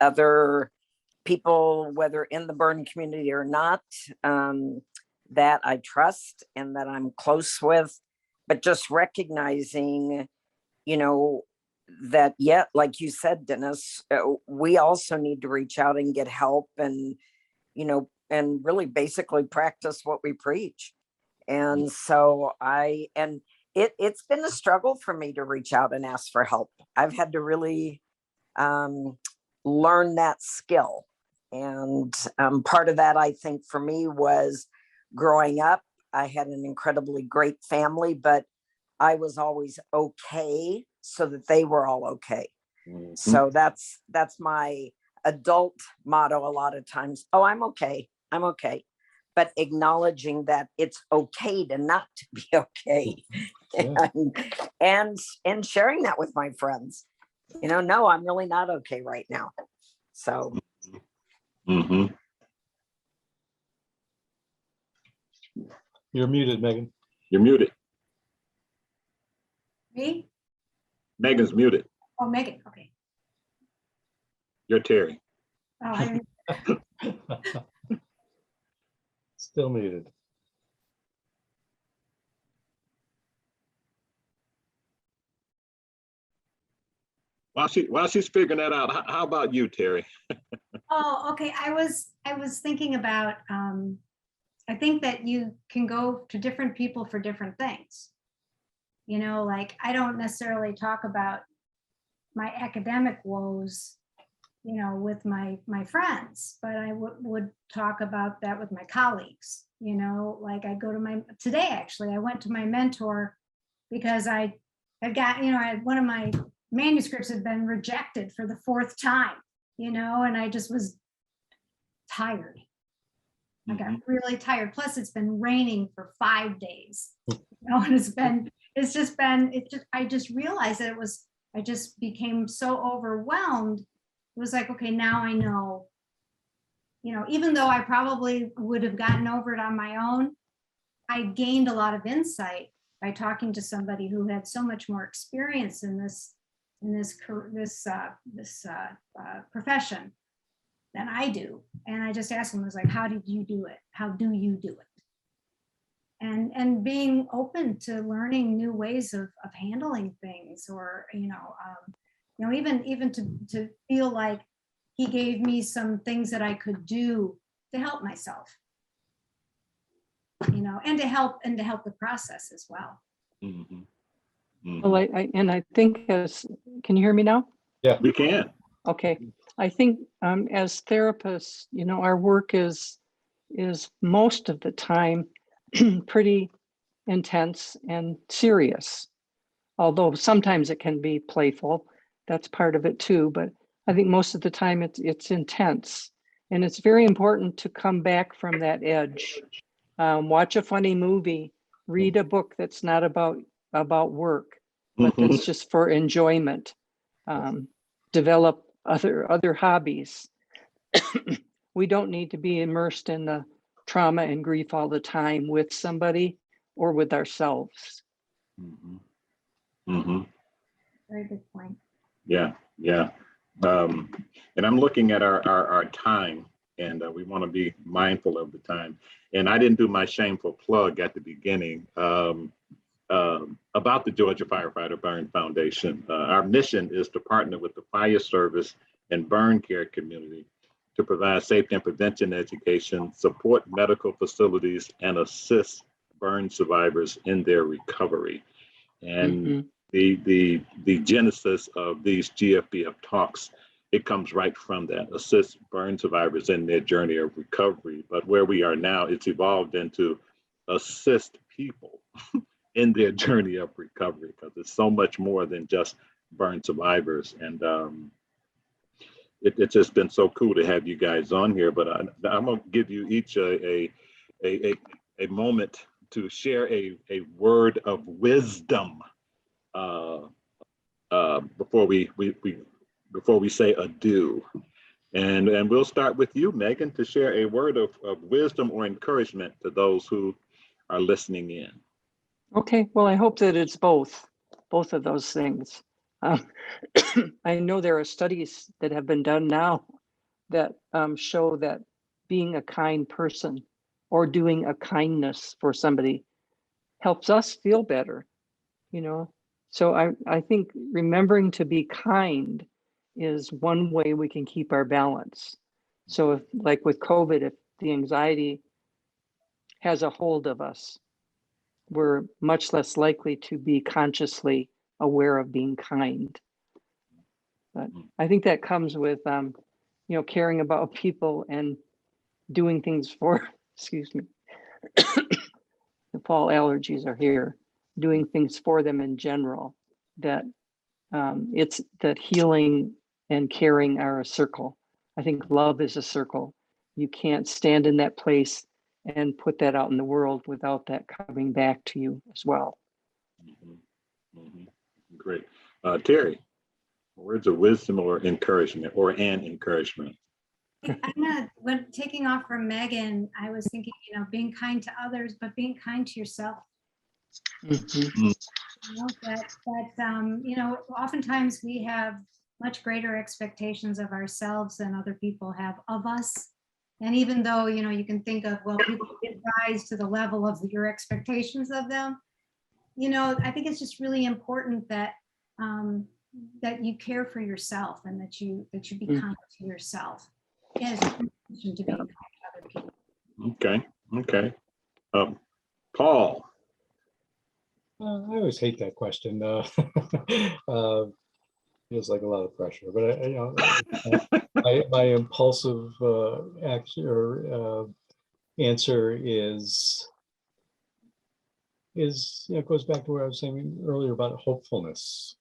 S2: other people, whether in the burn community or not, that I trust and that I'm close with, but just recognizing, that yet, like you said, Dennis, we also need to reach out and get help and, and really basically practice what we preach. And so it's been a struggle for me to reach out and ask for help. I've had to really learn that skill. And part of that, I think, for me was growing up. I had an incredibly great family, but I was always okay so that they were all okay. Mm-hmm. So that's my adult motto a lot of times. Oh, I'm okay. I'm okay. But acknowledging that it's okay to not to be okay. Yeah. and sharing that with my friends. No, I'm really not okay right now. So.
S1: Mm-hmm.
S3: You're muted, Megan.
S1: You're muted.
S4: Me?
S1: Megan's muted.
S4: Oh, Megan. Okay.
S1: You're Terry.
S4: Oh, I
S3: Still muted.
S1: While she's figuring that out, how about you, Terry?
S4: Oh, okay. I was thinking about, I think that you can go to different people for different things. Like I don't necessarily talk about my academic woes, with my friends, but I would talk about that with my colleagues. Like I go to today actually, I went to my mentor because I had got, I had one of my manuscripts had been rejected for the 4th time, and I just was tired. I got really tired. Plus it's been raining for 5 days, and I just realized that I just became so overwhelmed. It was like, okay, now I know, even though I probably would have gotten over it on my own, I gained a lot of insight by talking to somebody who had so much more experience in this profession than I do. And I just asked him, I was like, how did you do it? How do you do it? And being open to learning new ways of handling things, or, even to feel like he gave me some things that I could do to help myself, and to help the process as well.
S1: Mm-hmm. Mm-hmm.
S5: Well, I think can you hear me now?
S3: Yeah,
S1: we can.
S5: Okay. I think as therapists, our work is most of the time pretty intense and serious. Although sometimes it can be playful, that's part of it too. But I think most of the time it's intense, and it's very important to come back from that edge. Watch a funny movie, read a book that's not about work, but that's just for enjoyment. Develop other hobbies. We don't need to be immersed in the trauma and grief all the time with somebody or with ourselves.
S4: Very good point.
S1: Yeah, yeah. And I'm looking at our time, and we want to be mindful of the time. And I didn't do my shameful plug at the beginning about the Georgia Firefighter Burn Foundation. Our mission is to partner with the fire service and burn care community to provide safety and prevention education, support medical facilities, and assist burn survivors in their recovery. And the genesis of these GFBF talks, it comes right from that, assist burn survivors in their journey of recovery. But where we are now, it's evolved into assist people in their journey of recovery, because it's so much more than just burn survivors. And it's just been so cool to have you guys on here. But I'm gonna give you each a moment to share a word of wisdom before we say adieu. And we'll start with you, Megan, to share a word of wisdom or encouragement to those who are listening in.
S5: Okay, well, I hope that it's both of those things. I know there are studies that have been done now that show that being a kind person or doing a kindness for somebody helps us feel better, you know. So I think remembering to be kind is one way we can keep our balance. So if, like with COVID, if the anxiety has a hold of us, we're much less likely to be consciously aware of being kind. But I think that comes with, caring about people and doing things for, excuse me, the fall allergies are here, doing things for them in general, that it's that healing and caring are a circle. I think love is a circle. You can't stand in that place and put that out in the world without that coming back to you as well.
S1: Great. Terry, words of wisdom or encouragement, or an encouragement?
S4: When taking off from Megan, I was thinking, being kind to others, but being kind to yourself. Oftentimes we have much greater expectations of ourselves than other people have of us. And even though, you can think of, well, people can rise to the level of your expectations of them, I think it's just really important that that you care for yourself and that you be kind to yourself. As a to be kind to other people.
S1: Okay. Paul.
S3: I always hate that question. Feels like a lot of pressure, but my impulsive action or answer is goes back to what I was saying earlier about hopefulness.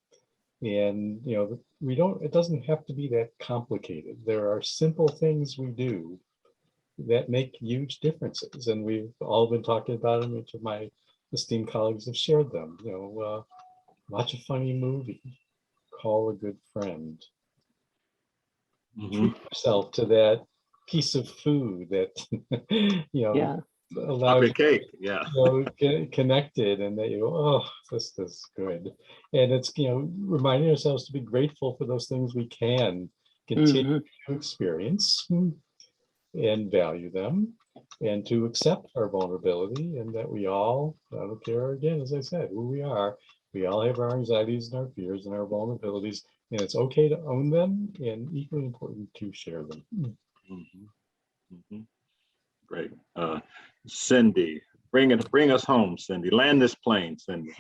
S3: And it doesn't have to be that complicated. There are simple things we do that make huge differences, and we've all been talking about them. Each of my esteemed colleagues have shared them. Watch a funny movie, call a good friend, treat yourself to that piece of food that allows you get connected, and that this is good. And it's reminding ourselves to be grateful for those things we can continue to experience and value them, and to accept our vulnerability, and that we all, I don't care again, as I said, who we are, we all have our anxieties and our fears and our vulnerabilities, and it's okay to own them, and equally important to share them.
S1: Great. Cindy, bring us home, Cindy. Land this plane, Cindy.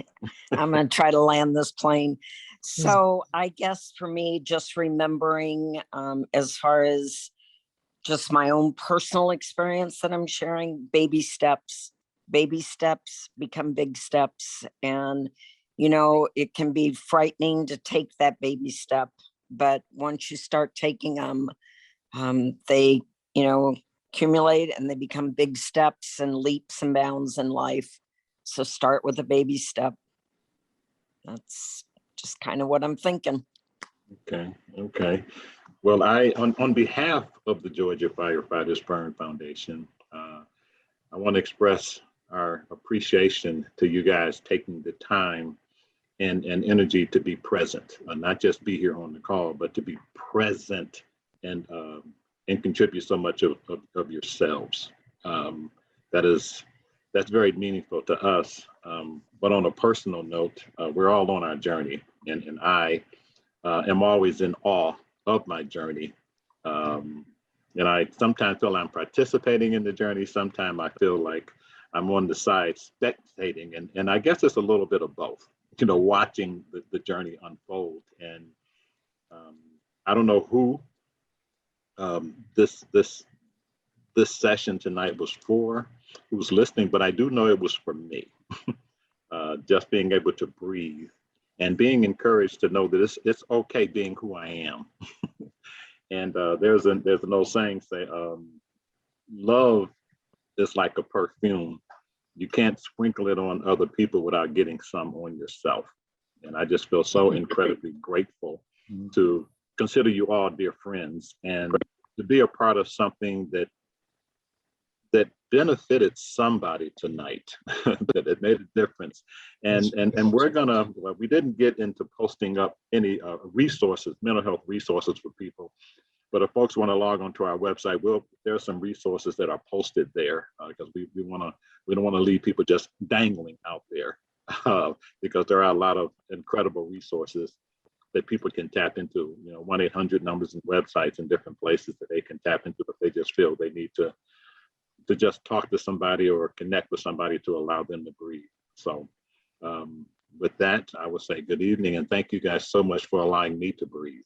S2: I'm going to try to land this plane. So I guess for me, just remembering as far as just my own personal experience that I'm sharing, baby steps, baby steps become big steps. And, you know, it can be frightening to take that baby step, but once you start taking them, they, you know, accumulate and they become big steps and leaps and bounds in life. So start with a baby step. That's just kind of what I'm thinking.
S1: Okay, okay. Well, on behalf of the Georgia Firefighters Burn Foundation, I want to express our appreciation to you guys taking the time and energy to be present, not just be here on the call, but to be present and contribute so much of yourselves. That's very meaningful to us. But on a personal note, we're all on our journey, and I am always in awe of my journey. And I sometimes feel I'm participating in the journey. Sometimes I feel like I'm on the side spectating. And I guess it's a little bit of both, you know, watching the journey unfold. And I don't know who this session tonight was for, who was listening, but I do know it was for me. Just being able to breathe and being encouraged to know that it's okay being who I am. And there's an old saying, love is like a perfume. You can't sprinkle it on other people without getting some on yourself. And I just feel so incredibly grateful to consider you all dear friends and to be a part of something that benefited somebody tonight, that it made a difference. And we're gonna, well, we didn't get into posting up any resources, mental health resources for people. But if folks want to log onto our website, there are some resources that are posted there because we don't want to leave people just dangling out there because there are a lot of incredible resources that people can tap into. You know, 1-800 numbers and websites and different places that they can tap into if they just feel they need to just talk to somebody or connect with somebody to allow them to breathe. So with that, I will say good evening and thank you guys so much for allowing me to breathe.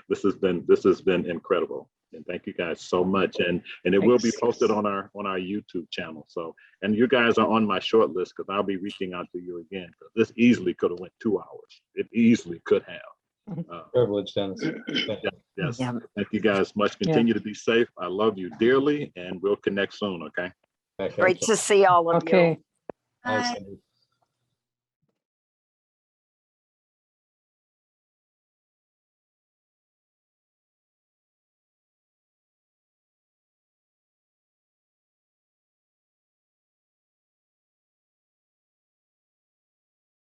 S1: This has been incredible, and thank you guys so much. And it will be posted on our YouTube channel. So, and you guys are on my short list because I'll be reaching out to you again because this easily could have went 2 hours. It easily could have.
S3: Privilege, Dennis.
S1: Yes.
S2: Yeah.
S1: Thank you guys much. Continue to be safe. I love you dearly, and we'll connect soon. Okay.
S2: Great to see all of you.
S5: Okay.
S3: Bye,
S4: Bye.
S3: Cindy.